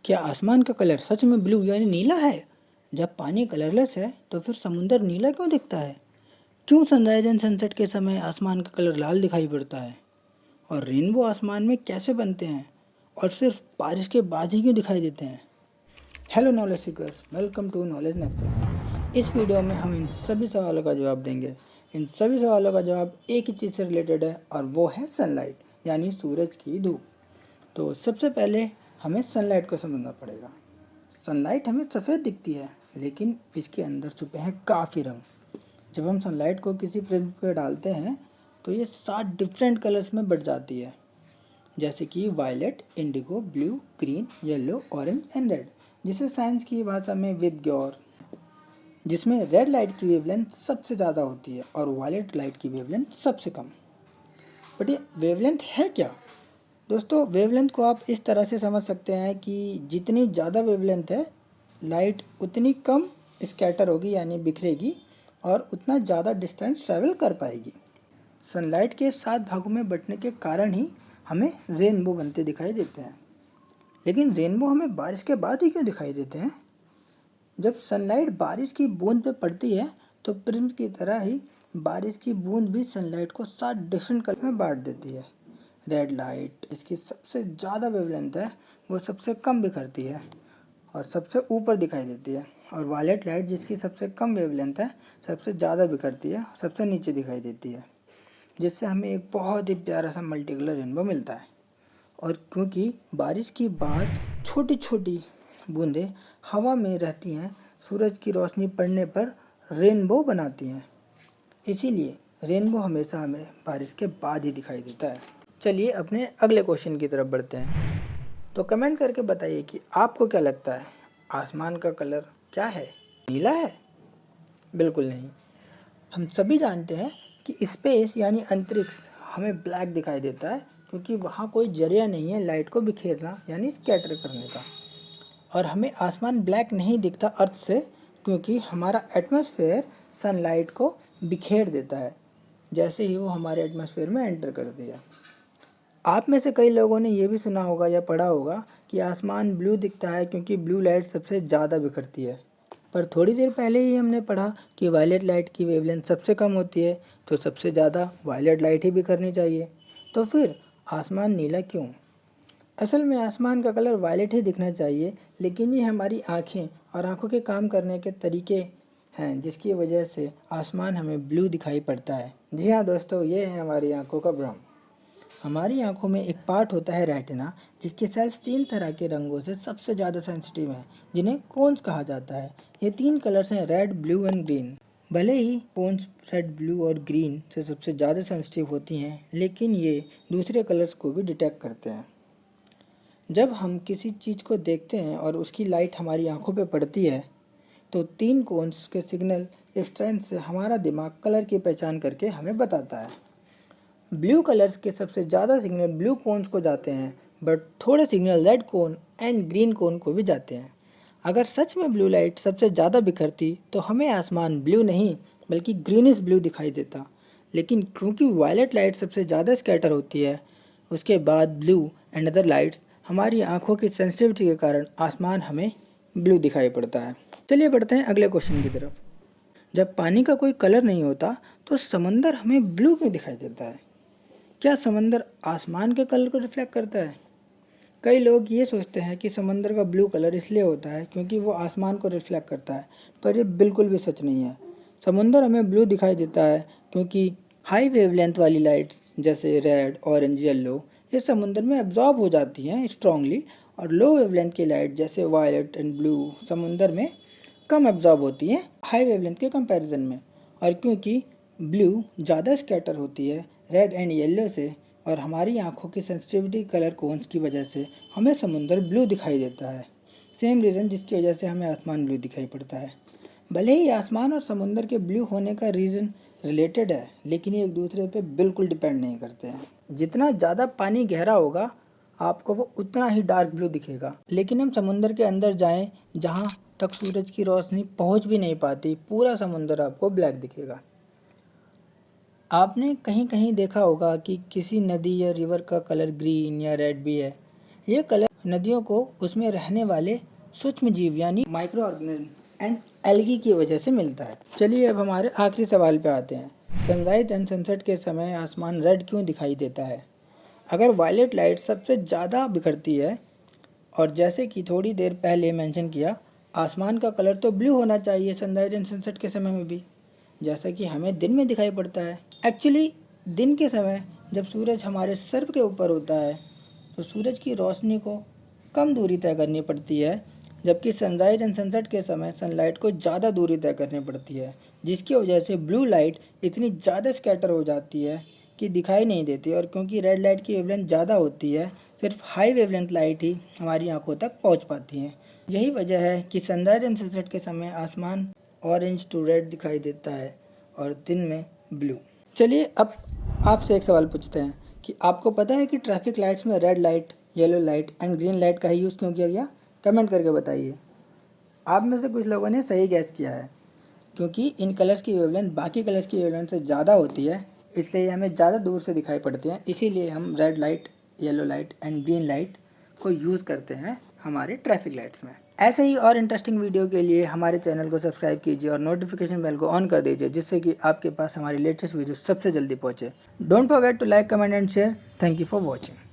क्या आसमान का कलर सच में ब्लू यानी नीला है? जब पानी कलरलेस है तो फिर समुंदर नीला क्यों दिखता है? क्यों सनराइज एंड सनसेट के समय आसमान का कलर लाल दिखाई पड़ता है? और रेनबो आसमान में कैसे बनते हैं? और सिर्फ बारिश के बाद ही क्यों दिखाई देते हैं? Hello knowledge seekers, welcome to Knowledge Nexus. इस वीडियो में हम इन सभी सवालों का जवाब देंगे। इन सभी सवालों का जवाब एक ही चीज़ से रिलेटेड है और वो है सनलाइट यानी सूरज की धूप। तो सबसे पहले हमें सनलाइट को समझना पड़ेगा। सनलाइट हमें सफ़ेद दिखती है, लेकिन इसके अंदर छुपे हैं काफ़ी रंग। जब हम सनलाइट को किसी प्रिज्म पर डालते हैं तो ये 7 डिफरेंट कलर्स में बढ़ जाती है, जैसे कि violet, indigo, blue, green, yellow, orange and red, जिसे साइंस की भाषा में विबग्योर, जिसमें रेड लाइट की वेवलेंथ सबसे ज़्यादा होती है और वायलेट लाइट की वेवलेंथ सबसे कम। बट ये वेवलेंथ है क्या? दोस्तों, वेवलेंथ को आप इस तरह से समझ सकते हैं कि जितनी ज़्यादा वेवलेंथ है, लाइट उतनी कम स्कैटर होगी यानी बिखरेगी और उतना ज़्यादा डिस्टेंस ट्रैवल कर पाएगी। सनलाइट के 7 भागों में बंटने के कारण ही हमें रेनबो बनते दिखाई देते हैं। लेकिन रेनबो हमें बारिश के बाद ही क्यों दिखाई देते हैं? जब सनलाइट बारिश की बूंद पे पड़ती है तो प्रिज्म की तरह ही बारिश की बूंद भी सनलाइट को 7 डिफरेंट कलर में बांट देती है। रेड लाइट जिसकी सबसे ज़्यादा वेवलेंथ है वो सबसे कम बिखरती है और सबसे ऊपर दिखाई देती है, और वायलेट लाइट जिसकी सबसे कम वेवलेंथ है सबसे ज़्यादा बिखरती है, सबसे नीचे दिखाई देती है, जिससे हमें एक बहुत ही प्यारा सा मल्टी कलर रेनबो मिलता है। और क्योंकि बारिश की बाद छोटी छोटी बूंदें हवा में रहती हैं, सूरज की रोशनी पड़ने पर रेनबो बनाती हैं, इसीलिए रेनबो हमेशा हमें बारिश के बाद ही दिखाई देता है। चलिए अपने अगले क्वेश्चन की तरफ बढ़ते हैं। तो कमेंट करके बताइए कि आपको क्या लगता है, आसमान का कलर क्या है? नीला है? बिल्कुल नहीं। हम सभी जानते हैं कि स्पेस यानी अंतरिक्ष हमें ब्लैक दिखाई देता है, क्योंकि वहाँ कोई जरिया नहीं है लाइट को बिखेरना यानी स्कैटर करने का। और हमें आसमान ब्लैक नहीं दिखता अर्थ से, क्योंकि हमारा एटमॉस्फेयर सनलाइट को बिखेर देता है जैसे ही वो हमारे एटमॉस्फेयर में एंटर कर दिया। आप में से कई लोगों ने ये भी सुना होगा या पढ़ा होगा कि आसमान ब्लू दिखता है क्योंकि ब्लू लाइट सबसे ज़्यादा बिखरती है। पर थोड़ी देर पहले ही हमने पढ़ा कि वायलेट लाइट की वेवलेंथ सबसे कम होती है, तो सबसे ज़्यादा वायलेट लाइट ही बिखरनी चाहिए। तो फिर आसमान नीला क्यों? असल में आसमान का कलर वायलेट ही दिखना चाहिए, लेकिन ये हमारी आँखें और आँखों के काम करने के तरीके हैं जिसकी वजह से आसमान हमें ब्लू दिखाई पड़ता है। जी हाँ दोस्तों, ये है हमारी आँखों का भ्रम। हमारी आंखों में एक पार्ट होता है रेटिना, जिसके सेल्स 3 तरह के रंगों से सबसे ज़्यादा सेंसिटिव हैं, जिन्हें कोन्स कहा जाता है। ये 3 कलर्स हैं, रेड, ब्लू एंड ग्रीन। भले ही कोन्स रेड, ब्लू और ग्रीन से सबसे ज़्यादा सेंसिटिव होती हैं, लेकिन ये दूसरे कलर्स को भी डिटेक्ट करते हैं। जब हम किसी चीज़ को देखते हैं और उसकी लाइट हमारी आंखों पर पड़ती है तो 3 कोन्स के सिग्नल स्ट्रेंथ से हमारा दिमाग कलर की पहचान करके हमें बताता है। ब्लू कलर्स के सबसे ज़्यादा सिग्नल ब्लू कोन्स को जाते हैं, बट थोड़े signal red cone and green cone को भी जाते हैं। अगर सच में ब्लू लाइट सबसे ज़्यादा बिखरती तो हमें आसमान ब्लू नहीं बल्कि ग्रीनिश ब्लू दिखाई देता, लेकिन क्योंकि वायलेट लाइट सबसे ज़्यादा स्कैटर होती है, उसके बाद ब्लू एंड अदर लाइट्स, हमारी आंखों की सेंसिटिविटी के कारण आसमान हमें ब्लू दिखाई पड़ता है। चलिए बढ़ते हैं अगले क्वेश्चन की तरफ। जब पानी का कोई कलर नहीं होता तो समंदर हमें ब्लू क्यों दिखाई देता है? क्या समंदर आसमान के कलर को रिफ्लेक्ट करता है? कई लोग ये सोचते हैं कि समंदर का ब्लू कलर इसलिए होता है क्योंकि वो आसमान को रिफ्लेक्ट करता है, पर ये बिल्कुल भी सच नहीं है। समुंदर हमें ब्लू दिखाई देता है क्योंकि हाई वेवलेंथ वाली लाइट्स जैसे रेड, ऑरेंज, येलो ये समुंदर में एब्जॉर्ब हो जाती हैं स्ट्रांगली, और लो वेवलेंथ की लाइट जैसे वायलेट एंड ब्लू समुंदर में कम एब्जॉर्ब होती हैं हाई वेवलेंथ के कंपैरिजन में। और क्योंकि ब्लू ज़्यादा स्कैटर होती है रेड एंड येलो से, और हमारी आंखों की सेंसिटिविटी कलर कोन्स की वजह से हमें समुंदर ब्लू दिखाई देता है। सेम रीज़न जिसकी वजह से हमें आसमान ब्लू दिखाई पड़ता है। भले ही आसमान और समुंदर के ब्लू होने का रीज़न रिलेटेड है, लेकिन ये एक दूसरे पे बिल्कुल डिपेंड नहीं करते हैं। जितना ज़्यादा पानी गहरा होगा आपको वो उतना ही डार्क ब्लू दिखेगा, लेकिन हम समुंदर के अंदर जाएं जहाँ तक सूरज की रोशनी पहुँच भी नहीं पाती, पूरा समुंदर आपको ब्लैक दिखेगा। आपने कहीं कहीं देखा होगा कि किसी नदी या रिवर का कलर ग्रीन या रेड भी है। ये कलर नदियों को उसमें रहने वाले सूक्ष्म जीव यानी माइक्रो ऑर्गेनिज्म एंड एल्गी की वजह से मिलता है। चलिए अब हमारे आखिरी सवाल पे आते हैं। सनराइज एंड सनसेट के समय आसमान रेड क्यों दिखाई देता है? अगर वायलेट लाइट सबसे ज़्यादा बिखरती है और जैसे कि थोड़ी देर पहले मेंशन किया, आसमान का कलर तो ब्लू होना चाहिए सनराइज एंड सनसेट के समय में भी, जैसा कि हमें दिन में दिखाई पड़ता है। एक्चुअली दिन के समय जब सूरज हमारे सर के ऊपर होता है तो सूरज की रोशनी को कम दूरी तय करनी पड़ती है, जबकि सनराइज एंड सनसेट के समय सनलाइट को ज़्यादा दूरी तय करनी पड़ती है, जिसकी वजह से ब्लू लाइट इतनी ज़्यादा स्कैटर हो जाती है कि दिखाई नहीं देती। और क्योंकि रेड लाइट की वेवलेंथ ज़्यादा होती है, सिर्फ हाई वेवलेंथ लाइट ही हमारी आंखों तक पहुंच पाती हैं। यही वजह है कि सनराइज एंड सनसेट के समय आसमान ऑरेंज टू रेड दिखाई देता है और दिन में ब्लू। चलिए अब आपसे एक सवाल पूछते हैं कि आपको पता है कि ट्रैफिक लाइट्स में red light, yellow light and green light का ही यूज़ क्यों किया गया? कमेंट करके बताइए। आप में से कुछ लोगों ने सही गैस किया है, क्योंकि इन कलर्स की वेवलेंथ बाकी कलर्स की वेवलेंथ से ज़्यादा होती है, इसलिए हमें ज़्यादा दूर से दिखाई पड़ती हैं। इसीलिए हम red light, yellow light and green light को यूज़ करते हैं हमारे ट्रैफिक लाइट्स में। ऐसे ही और इंटरेस्टिंग वीडियो के लिए हमारे चैनल को सब्सक्राइब कीजिए और नोटिफिकेशन बेल को ऑन कर दीजिए, जिससे कि आपके पास हमारी लेटेस्ट वीडियो सबसे जल्दी पहुँचे। Don't forget to like, comment and share. Thank you for watching.